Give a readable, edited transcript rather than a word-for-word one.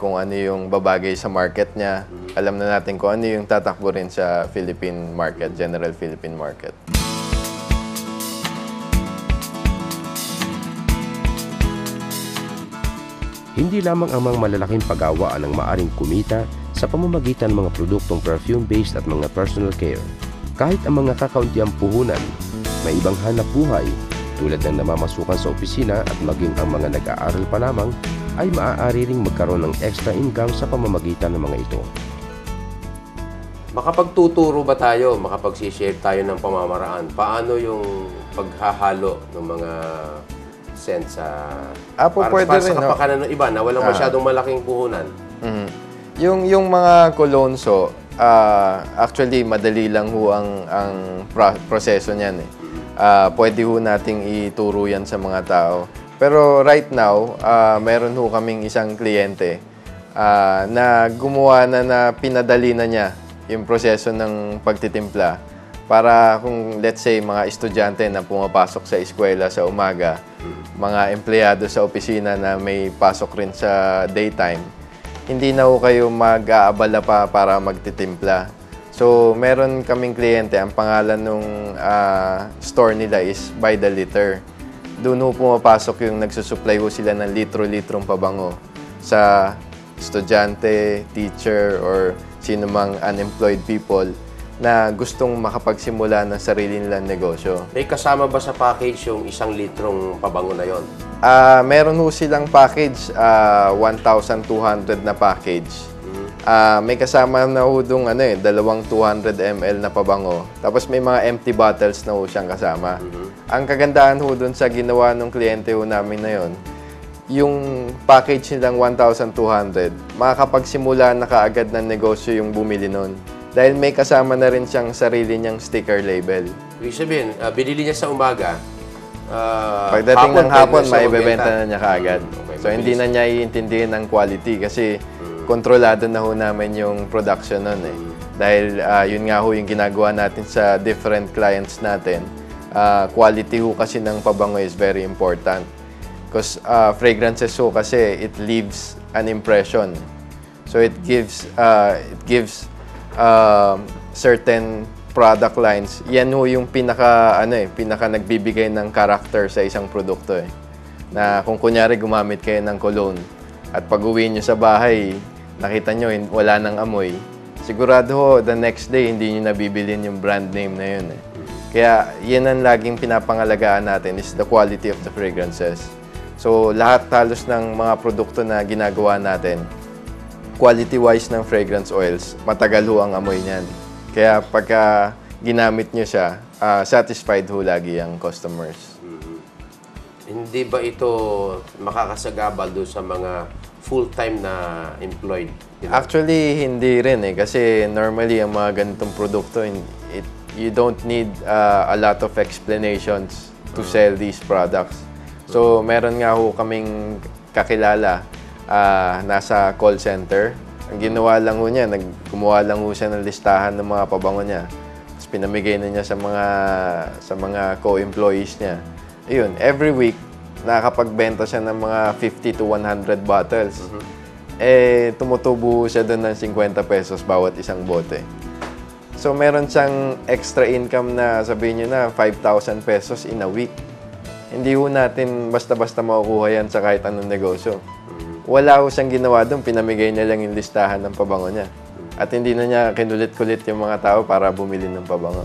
kung ano yung babagay sa market niya. Alam na natin kung ano yung tatakbo rin sa Philippine market, general Philippine market. Hindi lamang ang mga malalaking paggawaan ang maaring kumita sa pamamagitan ng mga produktong perfume-based at mga personal care. Kahit ang mga kakauntiang puhunan, may ibang hanap buhay tulad ng namamasukan sa opisina at maging ang mga nag-aaral pa lamang ay maaari ring magkaroon ng extra income sa pamamagitan ng mga ito. Makapagtuturo ba tayo, makapag-share tayo ng pamamaraan? Paano yung paghahalo ng mga scent sa... Pwede para rin, sa kapakanan ng iba na walang masyadong malaking puhunan? Yung mga kolonso, actually madali lang ho ang proseso niyan eh. Pwede ho nating ituro yan sa mga tao. Pero right now, meron ho kaming isang kliyente na gumawa na pinadali na niya yung proseso ng pagtitimpla para kung let's say mga estudyante na pumapasok sa eskwela sa umaga, mga empleyado sa opisina na may pasok rin sa daytime, hindi na ho kayo mag-aabala pa para magtitimpla. So, meron kaming kliyente, ang pangalan ng store nila is By the Liter. Doon ho pumapasok yung nagsusupply ho sila ng litro-litrong pabango sa estudyante, teacher, or sino mang unemployed people na gustong makapagsimula ng sarili nilang negosyo. May kasama ba sa package yung 1 litrong pabango na yon? Meron ho silang package, 1,200 na package. May kasama na ho doon 200 ml na pabango. Tapos may mga empty bottles na ho siyang kasama. Ang kagandahan ho doon sa ginawa ng kliyente ho namin na yon, yung package nilang 1,200, makakapagsimula na kaagad ng negosyo yung bumili nun. Dahil may kasama na rin siyang sarili niyang sticker label. Ibig sabihin, binili niya sa umaga, pagdating ng hapon, may maibebenta na niya kaagad. So, hindi na niya iintindihin ang quality kasi kontrolado na ho namin yung production nun eh. Dahil yun nga ho yung ginagawa natin sa different clients natin. Quality ho kasi ng pabango is very important. Because fragrances ho kasi it leaves an impression. So, it gives certain product lines. Yan ho yung pinaka nagbibigay ng character sa isang produkto eh. Na kung kunyari gumamit kayo ng cologne at pag-uwi nyo sa bahay, nakita nyo wala nang amoy, sigurado ho the next day hindi nyo nabibilin yung brand name na yun eh. Kaya yan ang laging pinapangalagaan natin is the quality of the fragrances. So lahat halos ng mga produkto na ginagawa natin, quality-wise ng fragrance oils, matagal ho ang amoy niyan. Kaya pagka ginamit nyo siya, satisfied ho lagi ang customers. Hindi ba ito makakasagabal doon sa mga full-time na employed? Actually, hindi rin eh. Kasi normally, ang mga ganitong produkto, you don't need a lot of explanations to sell these products. So, meron nga ho kaming kakilala nasa call center. Ang ginawa lang ho niya, gumawa lang ho siya ng listahan ng mga pabango niya. Tapos pinamigay na niya sa mga co-employees niya. Ayun, every week, nakakapagbenta siya ng mga 50 to 100 bottles. Tumutubo siya doon ng 50 pesos bawat isang bote. So, meron siyang extra income na sabihin niyo na 5,000 pesos in a week. Hindi ho natin basta-basta makukuha yan sa kahit anong negosyo. Wala ho siyang ginawa doon, pinamigay niya lang yung listahan ng pabango niya. At hindi na niya kinulit-kulit yung mga tao para bumili ng pabango.